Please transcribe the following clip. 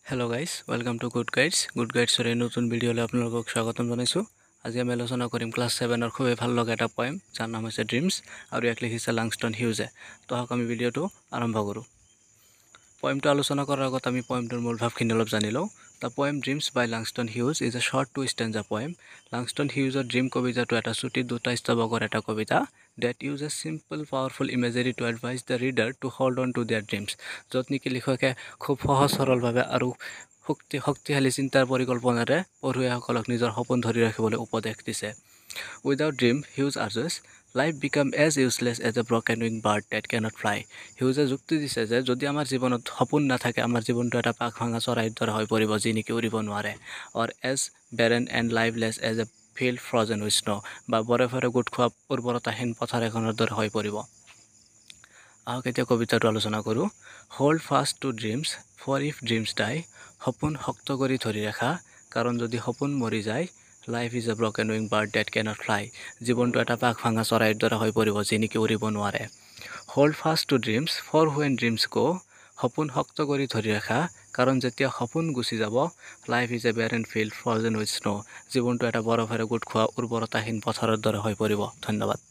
Hello' guys welcome to good guides এই নতুন ভিডিঅ'লৈ আপোনালোকক স্বাগতম জনাইছোঁ। আজি আমি আলোচনা কৰিম ক্লাছ 7ৰ খুবেই ভাল লগা এটা পয়েম যাৰ নাম হৈছে ড্ৰিমছ আৰু ইয়াক লিখিছে লাংষ্টন হিউজে। তো আহক আমি ভিডিঅ'টো আৰম্ভ কৰোঁ। পয়েমটো আলোচনা কৰাৰ আগত আমি পয়েমটোৰ মূল ভাৱখিনি অলপ জানি লওঁ। The poem dreams by Langston Hughes is a short two stanza poem. Langston হিউজৰ ড্ৰিম কবিতাটো এটা চুটি দুটা স্তৱকৰ এটা কবিতা that uses a simple powerful imagery to advise the reader to hold on to their dreams. য'ত নেকি লিখকে খুব সহজ সৰলভাৱে আৰু শক্তিশালী চিন্তাৰ পৰিকল্পনাৰে পঢ়ুৱৈসকলক নিজৰ সপোন ধৰি ৰাখিবলৈ উপদেশ দিছে। Without dream, Hughes argues, life becomes as useless as a broken wing bird that cannot fly. হিউজে যুক্তি দিছে যে যদি আমাৰ জীৱনত সপোন নাথাকে, আমাৰ জীৱনটো এটা পাক ভাঙা চৰাইৰ দৰে হৈ পৰিব যি নেকি উৰিব নোৱাৰে। Or as barren and lifeless as a field frozen with snow', বা বৰফেৰে গোট খোৱা উৰ্বৰতাহীন পথাৰ এখনৰ দৰে হৈ পৰিব। আহক এতিয়া কবিতাটো আলোচনা কৰোঁ। Hold fast to dreams, for if dreams die. সপোন শক্ত কৰি ধৰি ৰাখা, কাৰণ যদি সপোন মৰি যায়, life is a broken wing bird that cannot fly. জীৱনটো এটা পাক ভাঙা চৰাইৰ দৰে হৈ পৰিব যি নেকি উৰিব নোৱাৰে। Hold fast to dreams, for when dreams go'. সপোন শক্ত কৰি ধৰি ৰাখা, কাৰণ যেতিয়া সপোন গুচি যাব, life is A barren field frozen with snow'. জীৱনটো এটা বৰফেৰে গোট খোৱা উৰ্বৰতাহীন পথাৰৰ দৰে হৈ পৰিব। ধন্যবাদ।